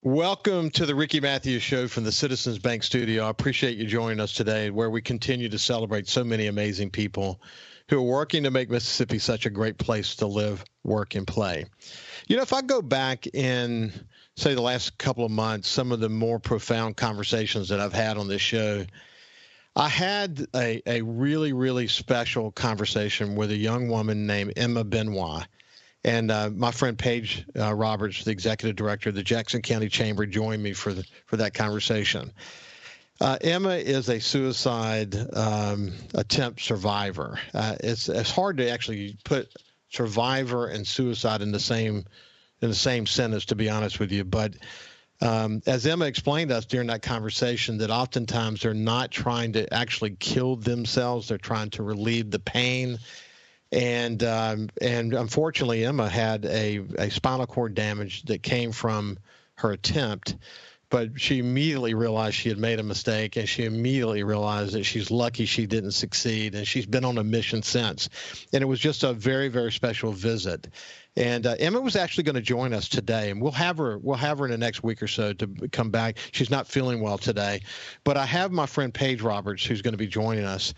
Welcome to the Ricky Matthews Show from the Citizens Bank Studio. I appreciate you joining us today, where we continue to celebrate so many amazing people who are working to make Mississippi such a great place to live, work, and play. You know, if I go back in, say, the last couple of months, some of the more profound conversations that I've had on this show, I had a really, really special conversation with a young woman named Emma Benoit. And my friend Paige Roberts, the executive director of the Jackson County Chamber, joined me for that conversation. Emma is a suicide attempt survivor. It's hard to actually put survivor and suicide in the same sentence, to be honest with you. But as Emma explained to us during that conversation, that oftentimes they're not trying to actually kill themselves; they're trying to relieve the pain. And unfortunately, Emma had a spinal cord damage that came from her attempt, but she immediately realized she had made a mistake, and she immediately realized that she's lucky she didn't succeed, and she's been on a mission since. And it was just a very, very special visit. And Emma was actually going to join us today, and we'll have her in the next week or so to come back. She's not feeling well today, but I have my friend Paige Roberts who's going to be joining us.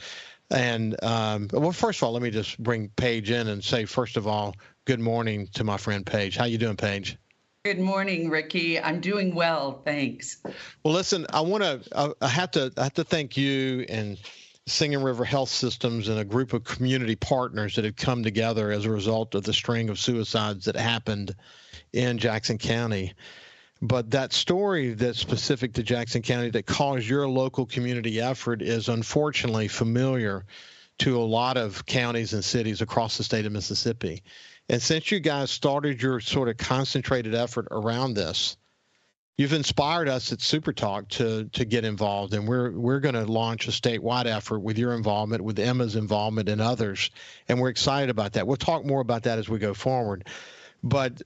And, well, first of all, let me just bring Paige in and say, first of all, good morning to my friend Paige. How you doing, Paige? Good morning, Ricky. I'm doing well, thanks. Well, listen, I have to thank you and Singing River Health Systems and a group of community partners that had come together as a result of the string of suicides that happened in Jackson County. But that story that's specific to Jackson County that caused your local community effort is unfortunately familiar to a lot of counties and cities across the state of Mississippi. And since you guys started your sort of concentrated effort around this, you've inspired us at SuperTalk to get involved. And we're going to launch a statewide effort with your involvement, with Emma's involvement, and others. And we're excited about that. We'll talk more about that as we go forward. But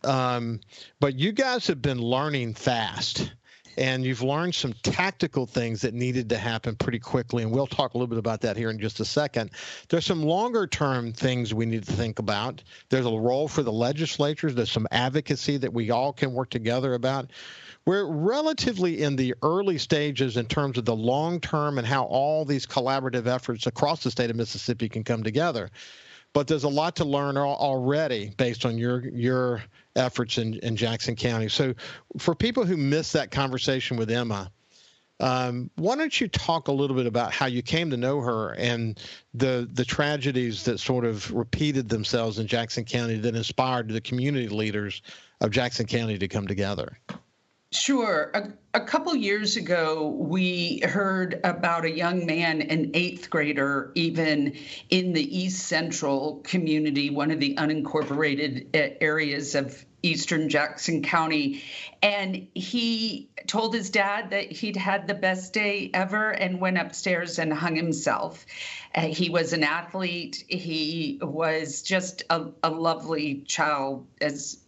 you guys have been learning fast, and you've learned some tactical things that needed to happen pretty quickly, and we'll talk a little bit about that here in just a second. There's some longer-term things we need to think about. There's a role for the legislatures. There's some advocacy that we all can work together about. We're relatively in the early stages in terms of the long-term and how all these collaborative efforts across the state of Mississippi can come together. But there's a lot to learn already based on your efforts in Jackson County. So for people who missed that conversation with Emma, why don't you talk a little bit about how you came to know her and the tragedies that sort of repeated themselves in Jackson County that inspired the community leaders of Jackson County to come together? Sure. A couple years ago, we heard about a young man, an 8th grader, even in the East Central community, one of the unincorporated areas of eastern Jackson County. And he told his dad that he'd had the best day ever and went upstairs and hung himself. He was an athlete. He was just a lovely child, as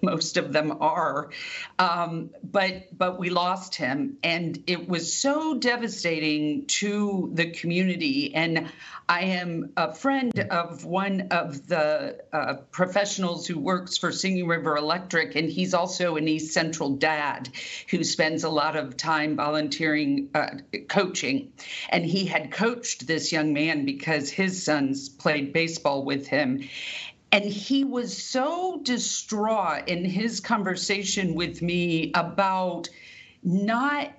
most of them are. But we lost him, and it was so devastating to the community. And I am a friend of one of the professionals who works for Singing River Electric, and he's also an East Central dad who spends a lot of time volunteering, coaching. And he had coached this young man because his sons played baseball with him. And he was so distraught in his conversation with me about not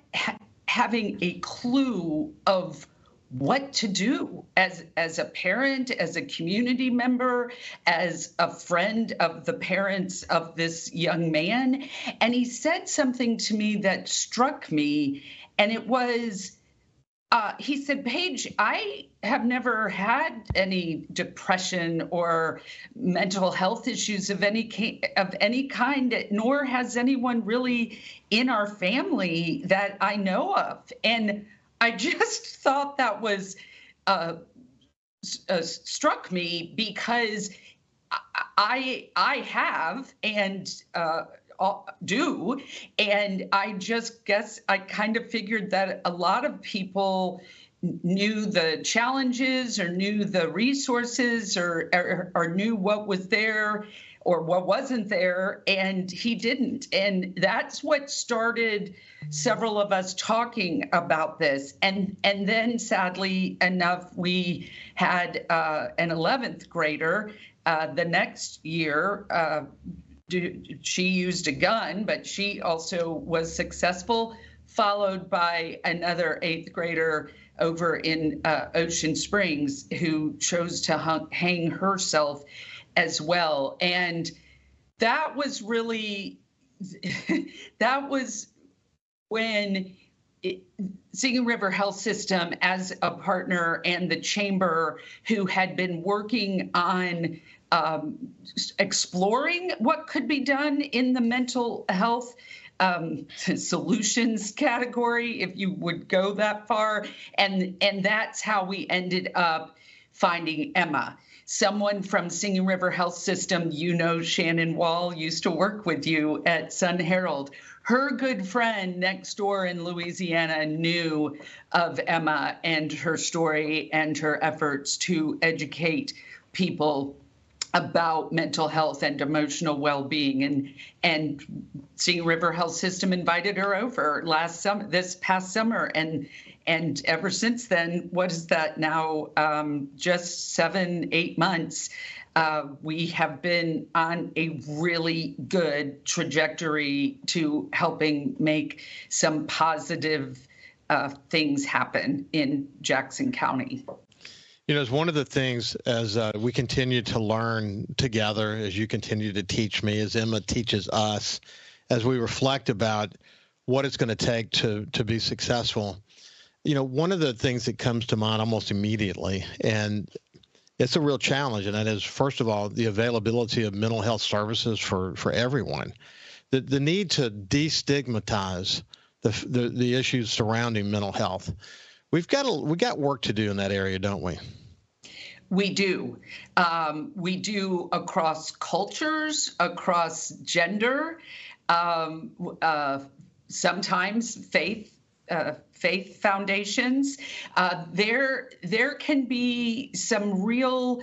having a clue of what to do as a parent, as a community member, as a friend of the parents of this young man. And he said something to me that struck me, and it was, he said, Paige, I have never had any depression or mental health issues of any kind, nor has anyone really in our family that I know of. And I just thought that was struck me because I have and do, and I just guess I kind of figured that a lot of people knew the challenges or knew the resources or knew what was there or what wasn't there, and he didn't. And that's what started several of us talking about this. And then, sadly enough, we had an 11th grader the next year. She used a gun, but she also was successful, followed by another 8th grader over in Ocean Springs who chose to hang herself as well. And that was really, that was when Singing River Health System, as a partner, and the chamber, who had been working on exploring what could be done in the mental health solutions category, if you would go that far. And that's how we ended up finding Emma. Someone from Singing River Health System, Shannon Wall, used to work with you at Sun Herald. Her good friend next door in Louisiana knew of Emma and her story and her efforts to educate people about mental health and emotional well-being, and Singing River Health System invited her over this past summer, and ever since then, what is that now? Just 7-8 months. We have been on a really good trajectory to helping make some positive things happen in Jackson County. It's one of the things as we continue to learn together, as you continue to teach me, as Emma teaches us, as we reflect about what it's going to take to be successful. One of the things that comes to mind almost immediately, and it's a real challenge, and that is, first of all, the availability of mental health services for everyone. The need to destigmatize the issues surrounding mental health. We got work to do in that area, don't we? We do. We do across cultures, across gender, sometimes faith foundations. There can be some real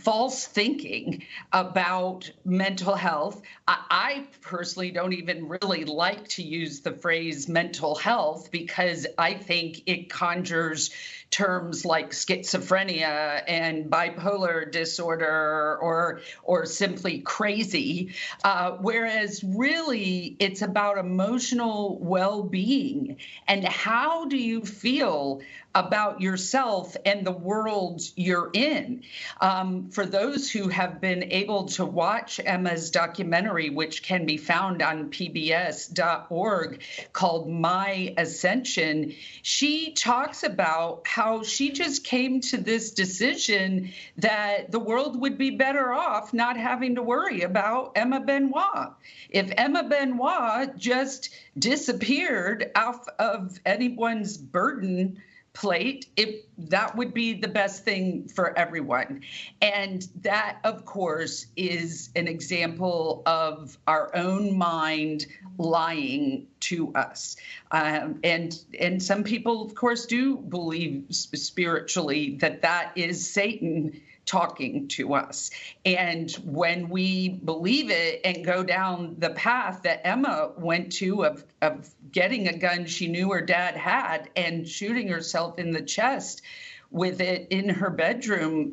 false thinking about mental health. I personally don't even really like to use the phrase mental health, because I think it conjures terms like schizophrenia and bipolar disorder or simply crazy, whereas really it's about emotional well-being and how do you feel about yourself and the world you're in. For those who have been able to watch Emma's documentary, which can be found on pbs.org, called My Ascension, she talks about how she just came to this decision that the world would be better off not having to worry about Emma Benoit. If Emma Benoit just disappeared off of anyone's burden plate, that would be the best thing for everyone. And that, of course, is an example of our own mind lying to us. And some people, of course, do believe spiritually that is Satan talking to us. And when we believe it and go down the path that Emma went to of getting a gun she knew her dad had and shooting herself in the chest with it in her bedroom,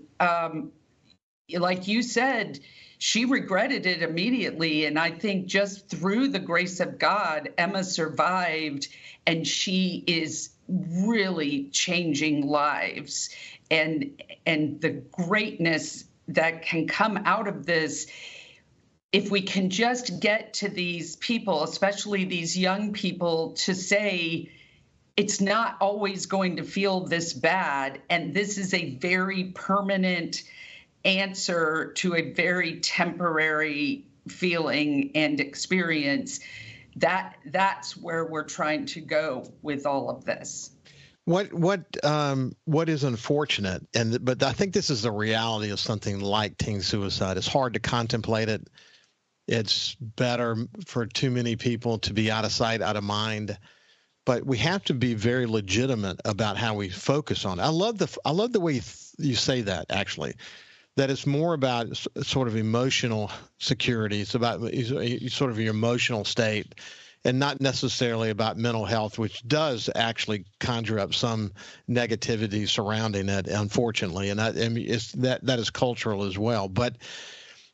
like you said, she regretted it immediately. And I think just through the grace of God, Emma survived, and she is really changing lives. And the greatness that can come out of this, if we can just get to these people, especially these young people, to say, it's not always going to feel this bad, and this is a very permanent answer to a very temporary feeling and experience. That's where we're trying to go with all of this. What is unfortunate, but I think this is the reality of something like teen suicide. It's hard to contemplate it. It's better for too many people to be out of sight, out of mind. But we have to be very legitimate about how we focus on it. I love the way you say that, actually, that it's more about sort of emotional security. It's about sort of your emotional state, and not necessarily about mental health, which does actually conjure up some negativity surrounding it, unfortunately. And that is cultural as well. But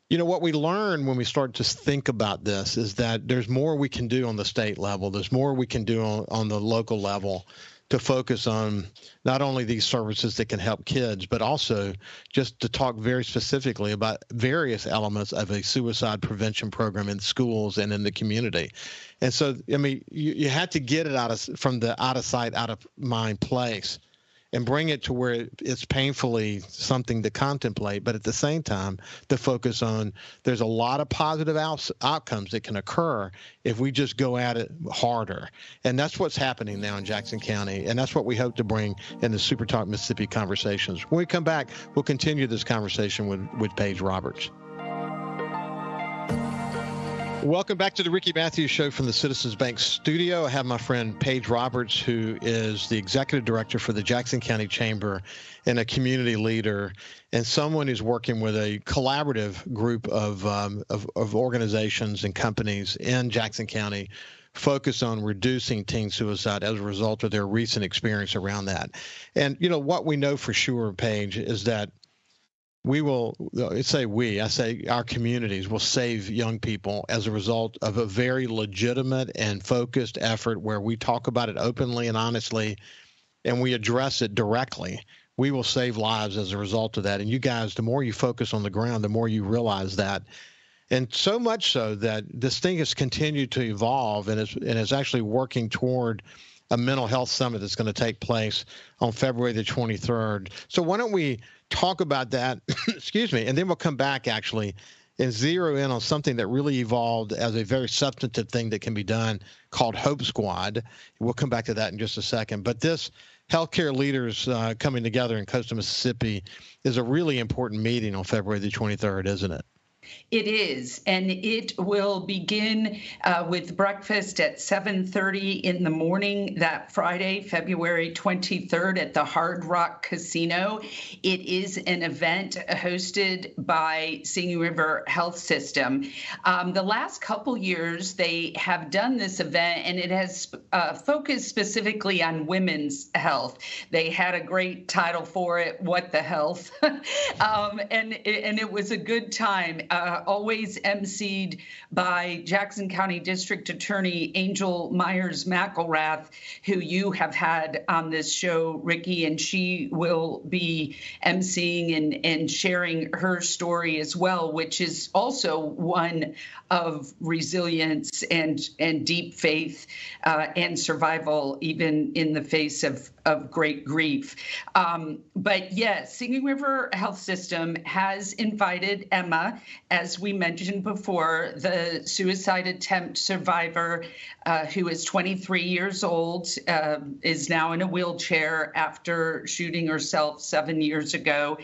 what we learn when we start to think about this is that there's more we can do on the state level. There's more we can do on the local level to focus on not only these services that can help kids, but also just to talk very specifically about various elements of a suicide prevention program in schools and in the community. And so, I mean, you had to get it from the out of sight, out of mind place and bring it to where it's painfully something to contemplate, but at the same time, to focus on there's a lot of positive outcomes that can occur if we just go at it harder. And that's what's happening now in Jackson County, and that's what we hope to bring in the SuperTalk Mississippi conversations. When we come back, we'll continue this conversation with Paige Roberts. Welcome back to the Ricky Matthews Show from the Citizens Bank studio. I have my friend Paige Roberts, who is the executive director for the Jackson County Chamber and a community leader, and someone who's working with a collaborative group of organizations and companies in Jackson County focused on reducing teen suicide as a result of their recent experience around that. And, what we know for sure, Paige, is that I say our communities will save young people as a result of a very legitimate and focused effort where we talk about it openly and honestly, and we address it directly. We will save lives as a result of that. And you guys, the more you focus on the ground, the more you realize that. And so much so that this thing has continued to evolve and is actually working toward a mental health summit that's going to take place on February the 23rd. So why don't we talk about that, excuse me, and then we'll come back actually and zero in on something that really evolved as a very substantive thing that can be done called Hope Squad. We'll come back to that in just a second. But this healthcare leaders coming together in coastal Mississippi is a really important meeting on February the 23rd, isn't it? It is, and it will begin with breakfast at 7:30 in the morning that Friday, February 23rd at the Hard Rock Casino. It is an event hosted by Singing River Health System. The last couple years, they have done this event, and it has focused specifically on women's health. They had a great title for it, What the Health? And it was a good time. Always emceed by Jackson County District Attorney Angel Myers-McElrath, who you have had on this show, Ricky, and she will be emceeing and sharing her story as well, which is also one of resilience and deep faith and survival, even in the face of great grief. But yes, Singing River Health System has invited Emma, as we mentioned before, the suicide attempt survivor who is 23 years old, is now in a wheelchair after shooting herself 7 years ago,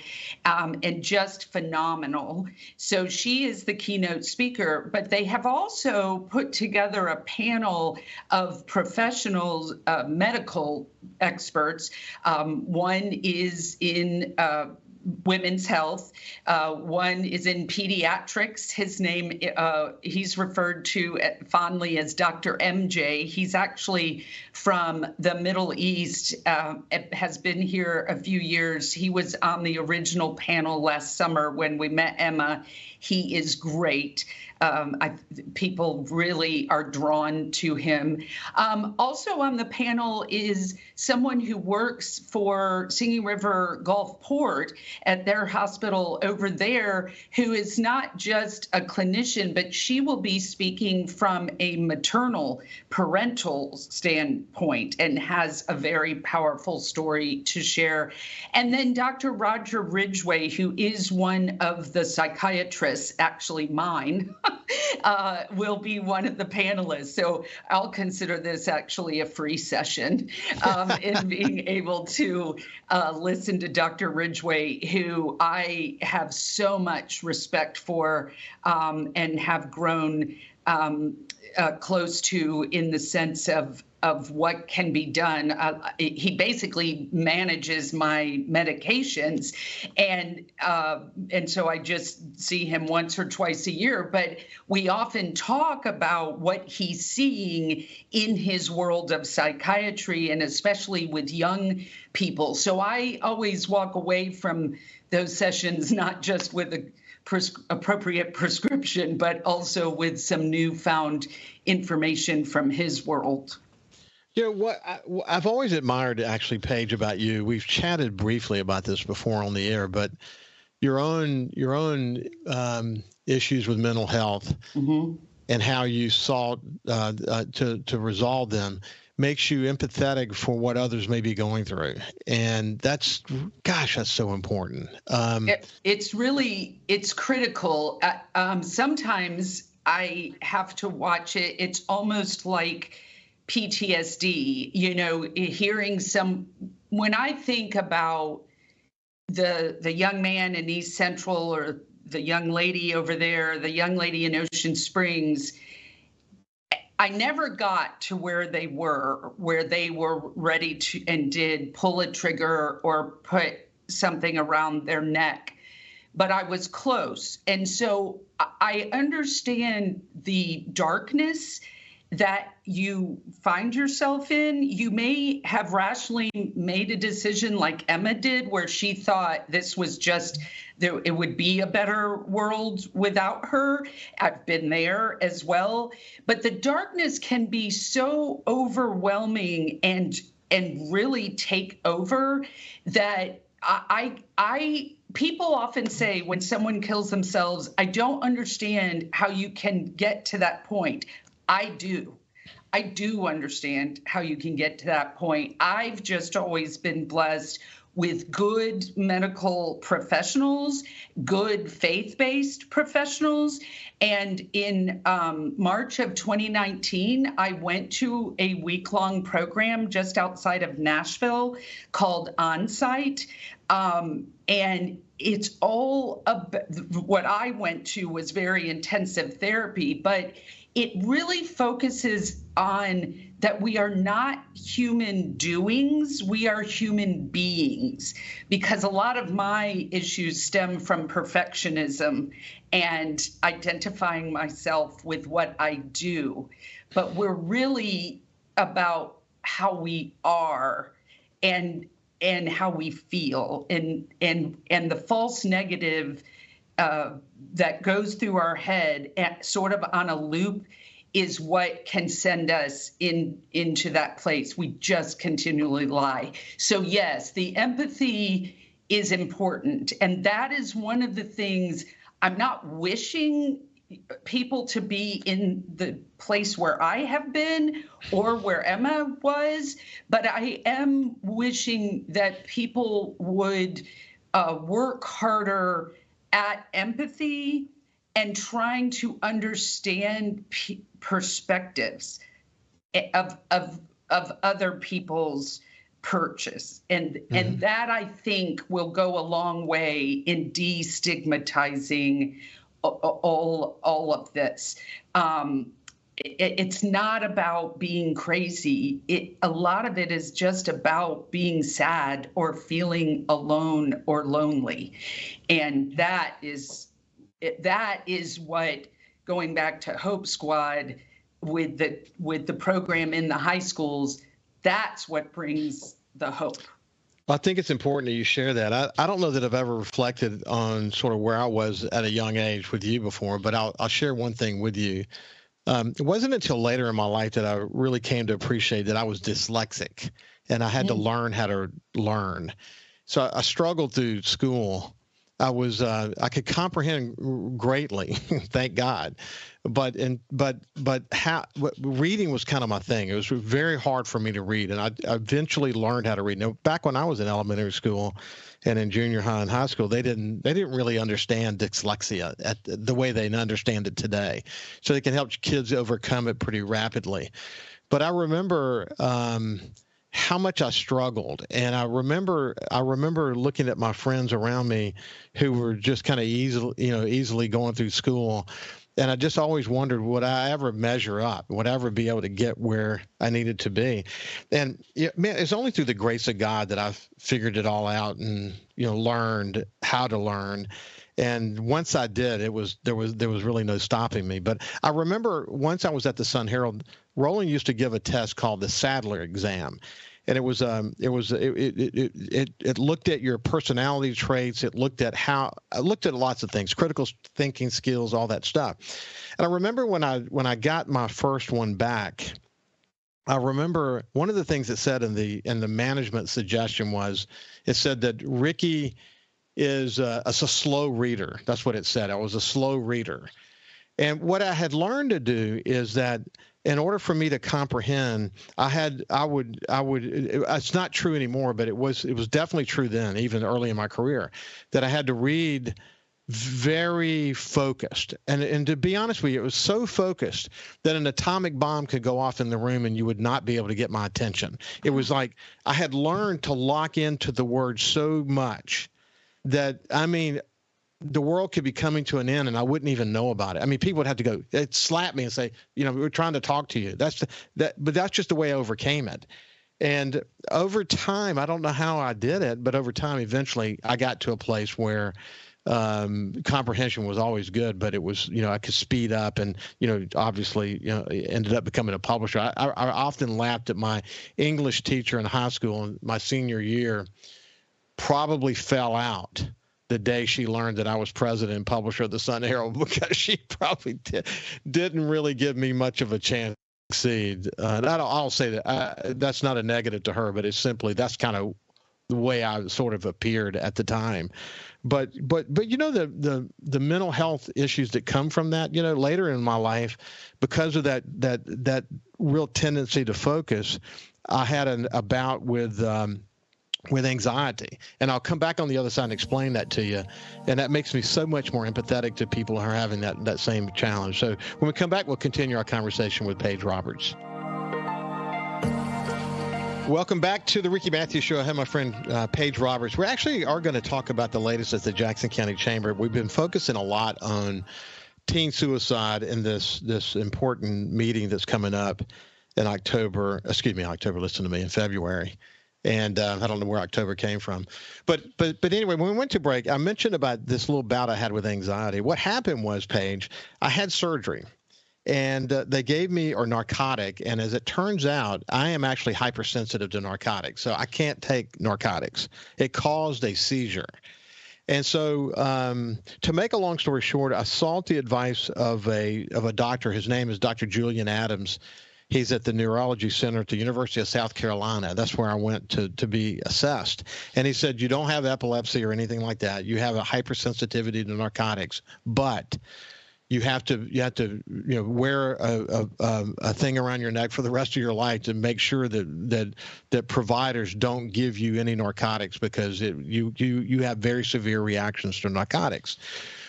and just phenomenal. So she is the keynote speaker, but they have also put together a panel of professionals, medical experts. One is in women's health. One is in pediatrics. His name, he's referred to fondly as Dr. MJ. He's actually from the Middle East, has been here a few years. He was on the original panel last summer when we met Emma. He is great. People really are drawn to him. Also on the panel is someone who works for Singing River Gulfport at their hospital over there, who is not just a clinician, but she will be speaking from a maternal, parental standpoint and has a very powerful story to share. And then Dr. Roger Ridgway, who is one of the psychiatrists, actually mine, will be one of the panelists. So I'll consider this actually a free session in being able to listen to Dr. Ridgway, who I have so much respect for and have grown close to in the sense of of what can be done. He basically manages my medications, and so I just see him once or twice a year. But we often talk about what he's seeing in his world of psychiatry, and especially with young people. So I always walk away from those sessions not just with a appropriate prescription, but also with some newfound information from his world. You know what I've always admired, actually, Paige, about you. We've chatted briefly about this before on the air, but your own issues with mental health and how you sought to resolve them makes you empathetic for what others may be going through, and that's so important. It's critical. Sometimes I have to watch it. It's almost like PTSD, hearing when I think about the young man in East Central, or the young lady over there, the young lady in Ocean Springs, I never got to where they were ready to and did pull a trigger or put something around their neck, but I was close. And so I understand the darkness that you find yourself in. You may have rationally made a decision like Emma did, where she thought this was just, it would be a better world without her. I've been there as well. But the darkness can be so overwhelming and really take over that people often say when someone kills themselves, I don't understand how you can get to that point. I do understand how you can get to that point. I've just always been blessed with good medical professionals, good faith-based professionals. And in March of 2019, I went to a week-long program just outside of Nashville called Onsite. And it's all what I went to was very intensive therapy, but it really focuses on that we are not human doings, we are human beings, because a lot of my issues stem from perfectionism and identifying myself with what I do. But we're really about how we are and how we feel, and the false negative that goes through our head sort of on a loop is what can send us into that place. We just continually lie. So yes, the empathy is important. And that is one of the things I'm not wishing people to be in the place where I have been or where Emma was, but I am wishing that people would work harder at empathy and trying to understand perspectives of other people's purchase. And that, I think, will go a long way in destigmatizing all of this. It's not about being crazy. A lot of it is just about being sad or feeling alone or lonely. And that is what, going back to Hope Squad with the program in the high schools, that's what brings the hope. I think it's important that you share that. I don't know that I've ever reflected on sort of where I was at a young age with you before, but I'll share one thing with you. It wasn't until later in my life that I really came to appreciate that I was dyslexic and I had to learn how to learn. So I struggled through school. I could comprehend greatly, thank God, but reading was kind of my thing. It was very hard for me to read, and I eventually learned how to read. Now, back when I was in elementary school and in junior high and high school, they didn't really understand dyslexia at the way they understand it today. So they can help kids overcome it pretty rapidly. But I remember how much I struggled. And I remember looking at my friends around me who were just kind of easily going through school And I just always wondered, would I ever measure up? Would I ever be able to get where I needed to be? And man, it's only through the grace of God that I've figured it all out and, learned how to learn. And once I did, there was really no stopping me. But I remember once I was at the Sun Herald, Roland used to give a test called the Sadler exam. And it looked at your personality traits. It looked at lots of things, critical thinking skills, all that stuff. And I remember when I got my first one back, I remember one of the things it said in the management suggestion was, it said that Ricky is a slow reader. That's what it said. I was a slow reader. And what I had learned to do is that in order for me to comprehend, it's not true anymore, but it was definitely true then, even early in my career, that I had to read very focused. And to be honest with you, it was so focused that an atomic bomb could go off in the room and you would not be able to get my attention. It was like I had learned to lock into the word so much that, the world could be coming to an end and I wouldn't even know about it. People would have to they'd slap me and say, we're trying to talk to you. But that's just the way I overcame it. And over time, I don't know how I did it, but over time, eventually I got to a place where comprehension was always good, but it was, I could speed up and, obviously, ended up becoming a publisher. I often laughed at my English teacher in high school in my senior year, probably fell out the day she learned that I was president and publisher of the Sun Herald, because she probably didn't really give me much of a chance to succeed. I'll say that that's not a negative to her, but it's simply that's kind of the way I sort of appeared at the time. But the mental health issues that come from that, later in my life, because of that real tendency to focus, I had a bout with anxiety. And I'll come back on the other side and explain that to you. And that makes me so much more empathetic to people who are having that same challenge. So when we come back, we'll continue our conversation with Paige Roberts. Welcome back to the Ricky Matthews Show. I have my friend Paige Roberts. We actually are going to talk about the latest at the Jackson County Chamber. We've been focusing a lot on teen suicide in this important meeting that's coming up in in February. And I don't know where October came from. But anyway, when we went to break, I mentioned about this little bout I had with anxiety. What happened was, Paige, I had surgery. And they gave me a narcotic. And as it turns out, I am actually hypersensitive to narcotics. So I can't take narcotics. It caused a seizure. And so to make a long story short, I sought the advice of a doctor. His name is Dr. Julian Adams. He's at the Neurology Center at the University of South Carolina. That's where I went to be assessed. And he said, you don't have epilepsy or anything like that. You have a hypersensitivity to narcotics, but you have to wear a thing around your neck for the rest of your life to make sure that providers don't give you any narcotics, because you have very severe reactions to narcotics.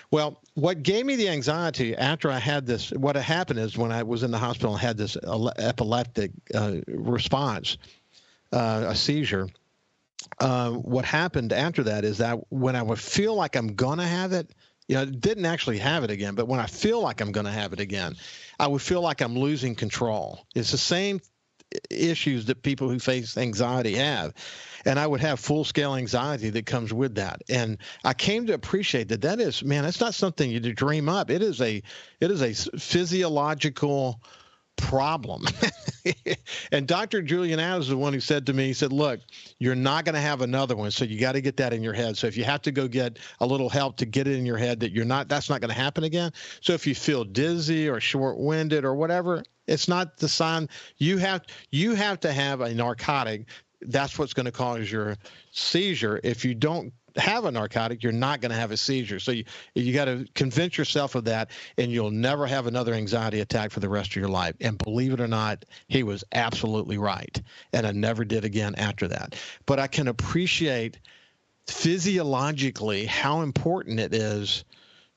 Well, what gave me the anxiety after I had this, what had happened is when I was in the hospital and had this epileptic response, a seizure, what happened after that is that when I would feel like I'm going to have it, didn't actually have it again, but when I feel like I'm going to have it again, I would feel like I'm losing control. It's the same issues that people who face anxiety have. And I would have full-scale anxiety that comes with that. And I came to appreciate that is, man, it's not something you dream up. It is a physiological problem. And Dr. Julian Adams is the one who said to me, he said, look, you're not going to have another one. So you got to get that in your head. So if you have to go get a little help to get it in your head that that's not going to happen again. So if you feel dizzy or short-winded or whatever, it's not the sign. You have to have a narcotic. That's what's going to cause your seizure. If you don't have a narcotic, you're not going to have a seizure. So you got to convince yourself of that, and you'll never have another anxiety attack for the rest of your life. And believe it or not, he was absolutely right. And I never did again after that. But I can appreciate physiologically how important it is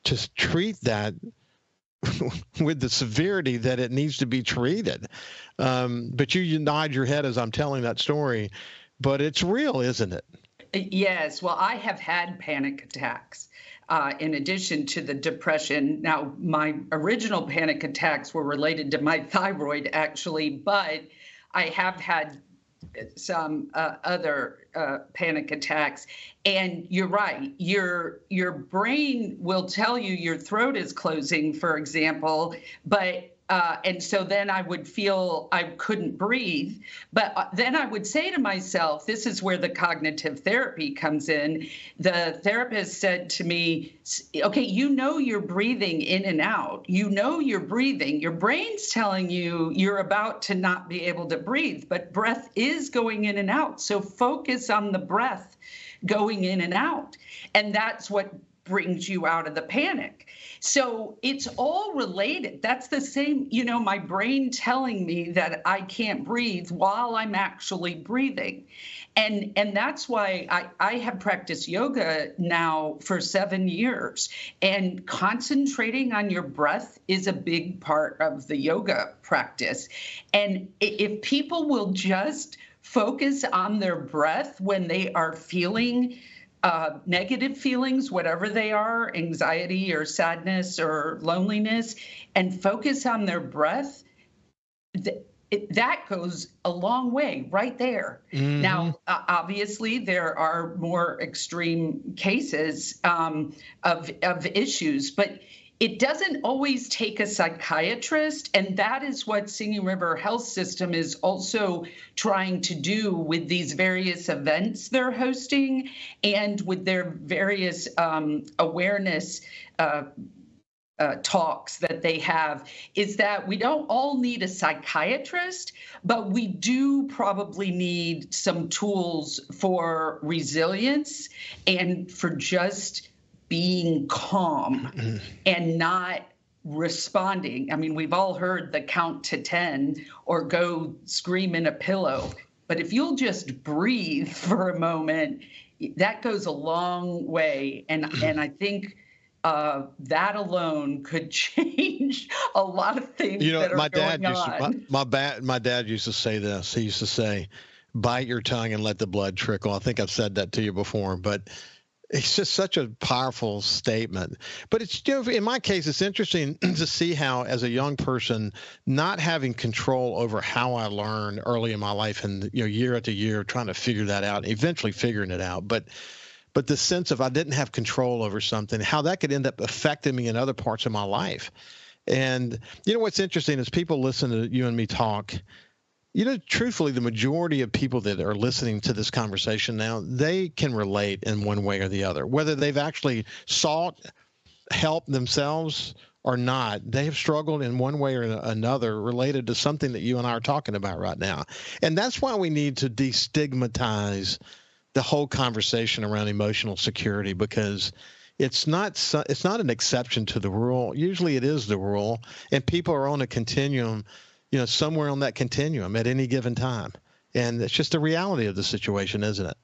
to treat that with the severity that it needs to be treated. But you nod your head as I'm telling that story, but it's real, isn't it? Yes. Well, I have had panic attacks. in addition to the depression. Now, my original panic attacks were related to my thyroid, actually, but I have had some other panic attacks. And you're right. Your brain will tell you your throat is closing, for example, but and so then I would feel I couldn't breathe. But then I would say to myself, this is where the cognitive therapy comes in. The therapist said to me, okay, you know you're breathing in and out. You know you're breathing. Your brain's telling you you're about to not be able to breathe, but breath is going in and out. So focus on the breath going in and out. And that's what brings you out of the panic. So it's all related. That's the same, my brain telling me that I can't breathe while I'm actually breathing. And that's why I have practiced yoga now for 7 years. And concentrating on your breath is a big part of the yoga practice. And if people will just focus on their breath when they are feeling negative feelings, whatever they are, anxiety or sadness or loneliness, and focus on their breath, that goes a long way right there. Mm-hmm. Now, obviously, there are more extreme cases of issues, but it doesn't always take a psychiatrist, and that is what Singing River Health System is also trying to do with these various events they're hosting and with their various awareness talks that they have, is that we don't all need a psychiatrist, but we do probably need some tools for resilience and for just being calm and not responding. I mean, we've all heard the count to 10 or go scream in a pillow, but if you'll just breathe for a moment, that goes a long way. And I think that alone could change a lot of things that are going on. My dad used to say this. He used to say, bite your tongue and let the blood trickle. I think I've said that to you before, but it's just such a powerful statement. But it's, in my case, it's interesting to see how, as a young person, not having control over how I learned early in my life and, year after year, trying to figure that out, eventually figuring it out. But the sense of I didn't have control over something, how that could end up affecting me in other parts of my life. And, what's interesting is people listen to you and me talk. Truthfully, the majority of people that are listening to this conversation now, they can relate in one way or the other. Whether they've actually sought help themselves or not, they have struggled in one way or another related to something that you and I are talking about right now. And that's why we need to destigmatize the whole conversation around emotional security, because it's not an exception to the rule. Usually it is the rule, and people are on a continuum, somewhere on that continuum at any given time. And it's just the reality of the situation, isn't it?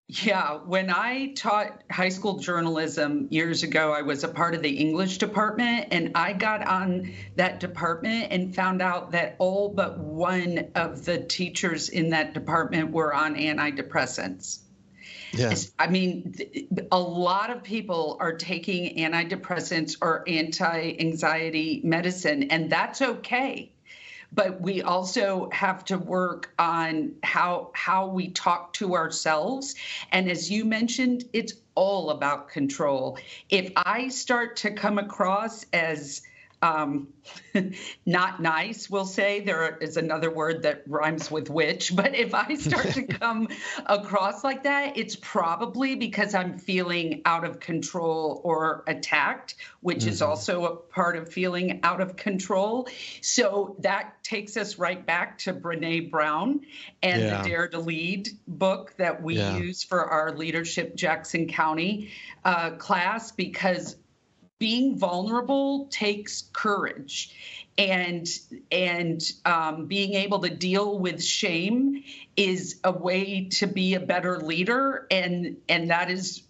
Yeah. When I taught high school journalism years ago, I was a part of the English department, and I got on that department and found out that all but one of the teachers in that department were on antidepressants. Yeah. I mean, a lot of people are taking antidepressants or anti-anxiety medicine, and that's okay. But we also have to work on how we talk to ourselves. And as you mentioned, it's all about control. If I start to come across as not nice, we'll say, there is another word that rhymes with witch, but if I start to come across like that, it's probably because I'm feeling out of control or attacked, which is also a part of feeling out of control. So that takes us right back to Brené Brown and the Dare to Lead book that we use for our Leadership Jackson County class, because being vulnerable takes courage, and being able to deal with shame is a way to be a better leader, and that is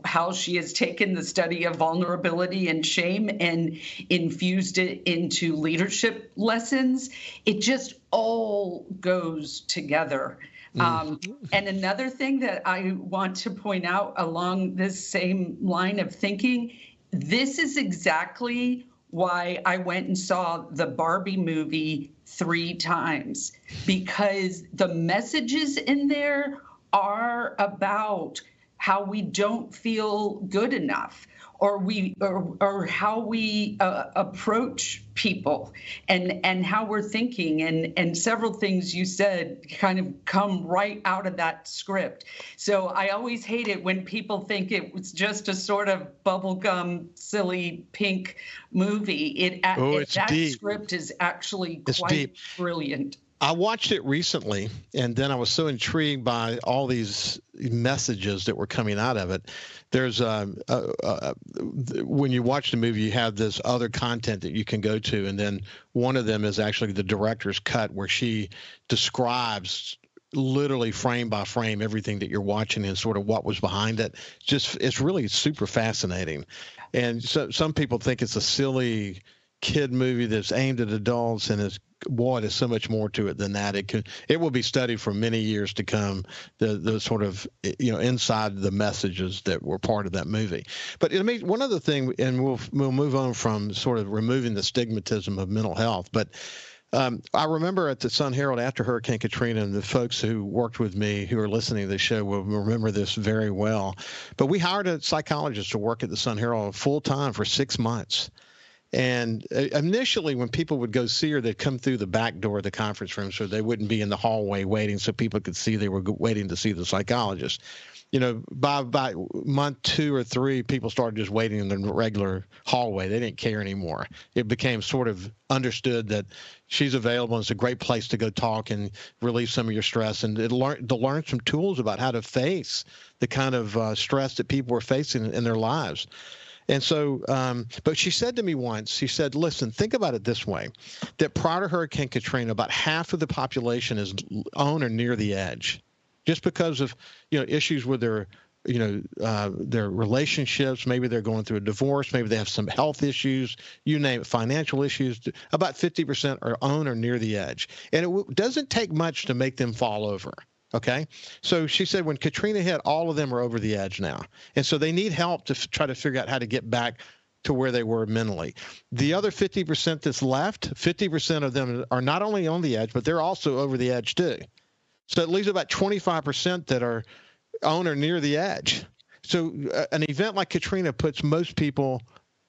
how she has taken the study of vulnerability and shame and infused it into leadership lessons. It just all goes together. And another thing that I want to point out along this same line of thinking, this is exactly why I went and saw the Barbie movie 3 times, because the messages in there are about how we don't feel good enough, or how we approach people, and how we're thinking, and several things you said kind of come right out of that script. So I always hate it when people think it was just a sort of bubblegum, silly, pink movie. That deep. script is actually It's quite deep. brilliant. I watched it recently, and then I was so intrigued by all these messages that were coming out of it. There's when you watch the movie, you have this other content that you can go to, and then one of them is actually the director's cut, where she describes literally frame by frame everything that you're watching and sort of what was behind it. It's really super fascinating. And so some people think it's a silly kid movie that's aimed at adults, and there's so much more to it than that. It will be studied for many years to come, the sort of, inside the messages that were part of that movie. But one other thing, and we'll move on from sort of removing the stigmatism of mental health, but I remember at the Sun Herald after Hurricane Katrina, and the folks who worked with me who are listening to the show will remember this very well, but we hired a psychologist to work at the Sun Herald full time for 6 months. And initially, when people would go see her, they'd come through the back door of the conference room, so they wouldn't be in the hallway waiting, so people could see they were waiting to see the psychologist. By month 2 or 3, people started just waiting in the regular hallway. They didn't care anymore. It became sort of understood that she's available, and it's a great place to go talk and relieve some of your stress, and to learn some tools about how to face the kind of stress that people were facing in their lives. And so, but she said to me once, she said, listen, think about it this way, that prior to Hurricane Katrina, about half of the population is on or near the edge, just because of, issues with their relationships. Maybe they're going through a divorce. Maybe they have some health issues, you name it, financial issues. About 50% are on or near the edge. And it doesn't take much to make them fall over. Okay. So she said when Katrina hit, all of them are over the edge now. And so they need help to try to figure out how to get back to where they were mentally. The other 50% that's left, 50% of them are not only on the edge, but they're also over the edge too. So it leaves about 25% that are on or near the edge. So an event like Katrina puts most people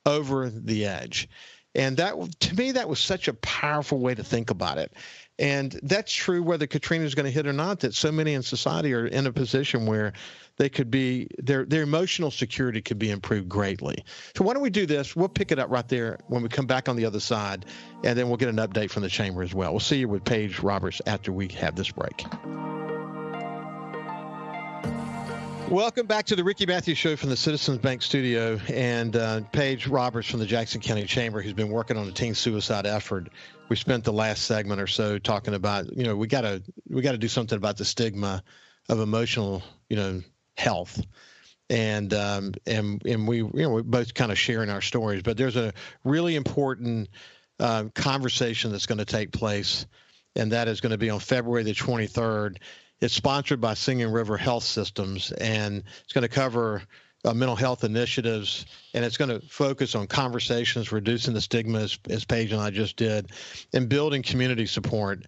over the edge. And that, to me, that was such a powerful way to think about it. And that's true whether Katrina is going to hit or not, that so many in society are in a position where they could be, their emotional security could be improved greatly. So why don't we do this? We'll pick it up right there when we come back on the other side, and then we'll get an update from the chamber as well. We'll see you with Paige Roberts after we have this break. Welcome back to the Ricky Matthews Show from the Citizens Bank studio, and Paige Roberts from the Jackson County Chamber, who's been working on the teen suicide effort. We spent the last segment or so talking about, we got to do something about the stigma of emotional, health, and we, we're both kind of sharing our stories. But there's a really important conversation that's going to take place, and that is going to be on February the 23rd. It's sponsored by Singing River Health Systems, and it's going to cover mental health initiatives, and it's going to focus on conversations, reducing the stigma, as Paige and I just did, and building community support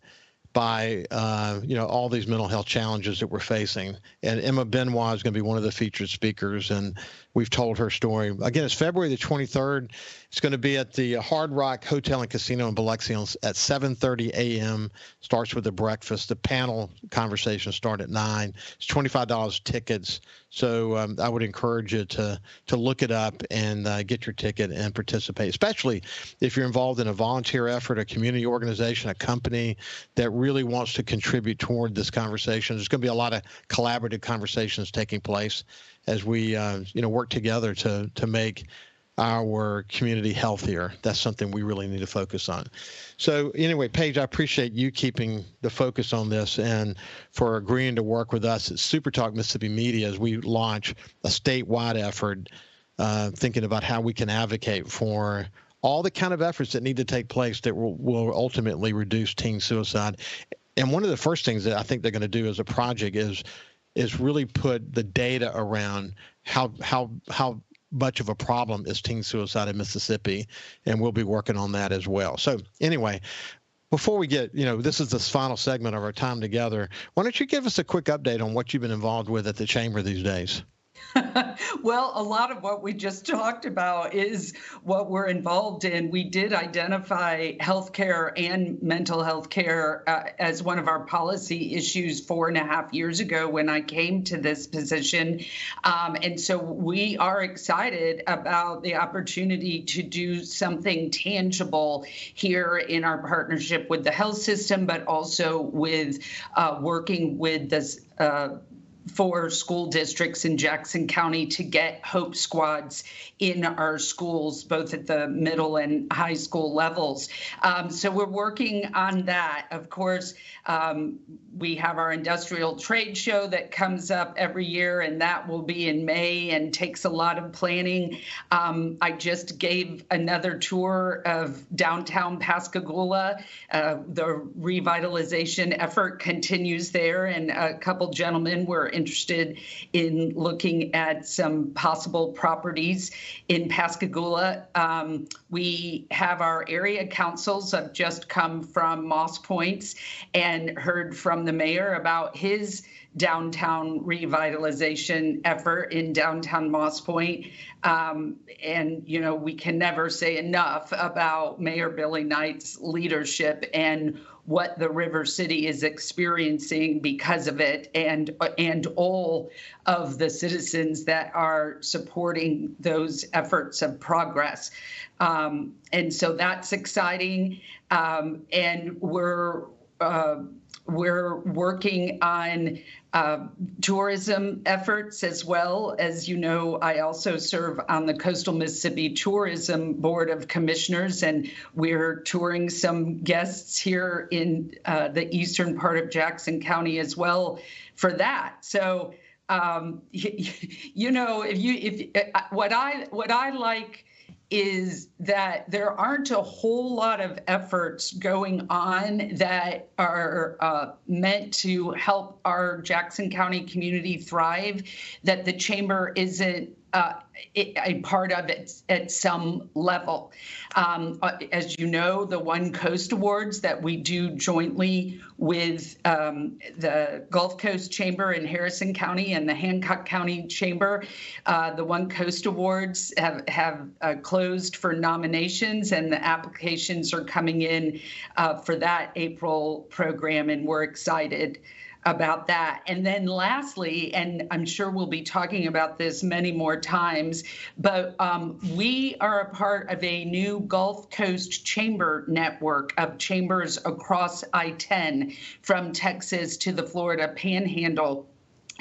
by, all these mental health challenges that we're facing. And Emma Benoit is going to be one of the featured speakers, and we've told her story. Again, it's February the 23rd. It's going to be at the Hard Rock Hotel and Casino in Biloxi at 7:30 a.m. Starts with a breakfast. The panel conversations start at 9. It's $25 tickets. So I would encourage you to look it up and get your ticket and participate, especially if you're involved in a volunteer effort, a community organization, a company that really wants to contribute toward this conversation. There's going to be a lot of collaborative conversations taking place as we work together to make our community healthier. That's something we really need to focus on. So anyway, Paige, I appreciate you keeping the focus on this and for agreeing to work with us at SuperTalk Mississippi Media as we launch a statewide effort, thinking about how we can advocate for all the kind of efforts that need to take place that will ultimately reduce teen suicide. And one of the first things that I think they're going to do as a project is really put the data around how much of a problem is teen suicide in Mississippi, and we'll be working on that as well. So anyway, before we get, this is the final segment of our time together, why don't you give us a quick update on what you've been involved with at the Chamber these days? Well, a lot of what we just talked about is what we're involved in. We did identify healthcare and mental health care as one of our policy issues 4.5 years ago when I came to this position. And so we are excited about the opportunity to do something tangible here in our partnership with the health system, but also with working with this 4 school districts in Jackson County to get Hope Squads in our schools, both at the middle and high school levels. So we're working on that. Of course, we have our industrial trade show that comes up every year, and that will be in May and takes a lot of planning. I just gave another tour of downtown Pascagoula. The revitalization effort continues there, and a couple gentlemen were interested in looking at some possible properties in Pascagoula. We have our area councils. I've just come from Moss Points and heard from the mayor about his downtown revitalization effort in downtown Moss Point. And, we can never say enough about Mayor Billy Knight's leadership and what the River City is experiencing because of it, and all of the citizens that are supporting those efforts of progress. And so that's exciting. And we're working on tourism efforts as well. As you know, I also serve on the Coastal Mississippi Tourism Board of Commissioners, and we're touring some guests here in the eastern part of Jackson County as well for that. So, what I like is that there aren't a whole lot of efforts going on that are meant to help our Jackson County community thrive, that the Chamber isn't a part of it at some level. As you know, the One Coast Awards that we do jointly with the Gulf Coast Chamber in Harrison County and the Hancock County Chamber, the One Coast Awards have closed for nominations, and the applications are coming in for that April program, and we're excited about that. And then lastly, and I'm sure we'll be talking about this many more times, but we are a part of a new Gulf Coast Chamber network of chambers across I-10 from Texas to the Florida Panhandle.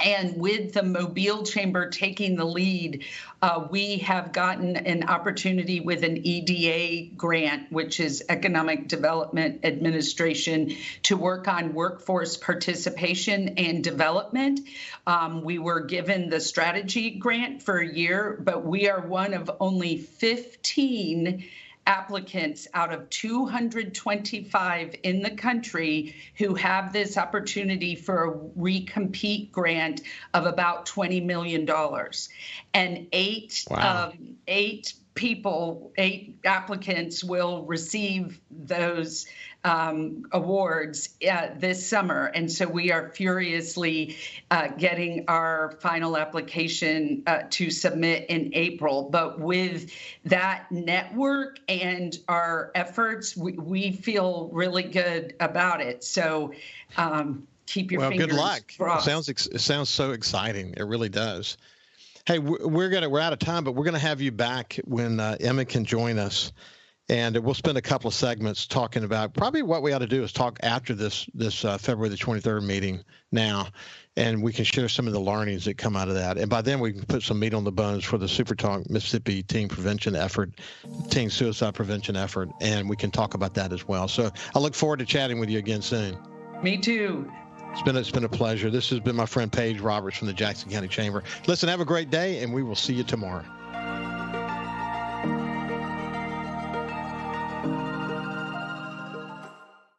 And with the Mobile Chamber taking the lead, we have gotten an opportunity with an EDA grant, which is Economic Development Administration, to work on workforce participation and development. We were given the strategy grant for a year, but we are one of only 15 applicants out of 225 in the country who have this opportunity for a recompete grant of about $20 million. And eight applicants will receive those awards this summer. And so we are furiously getting our final application to submit in April. But with that network and our efforts, we feel really good about it. So keep your fingers good luck. crossed. It sounds so exciting. It really does. Hey, we're out of time, but we're gonna have you back when Emma can join us, and we'll spend a couple of segments talking about probably what we ought to do is talk after this February the 23rd meeting now, and we can share some of the learnings that come out of that. And by then we can put some meat on the bones for the SuperTalk Mississippi teen suicide prevention effort, and we can talk about that as well. So I look forward to chatting with you again soon. Me too. It's been a pleasure. This has been my friend Paige Roberts from the Jackson County Chamber. Listen, have a great day, and we will see you tomorrow.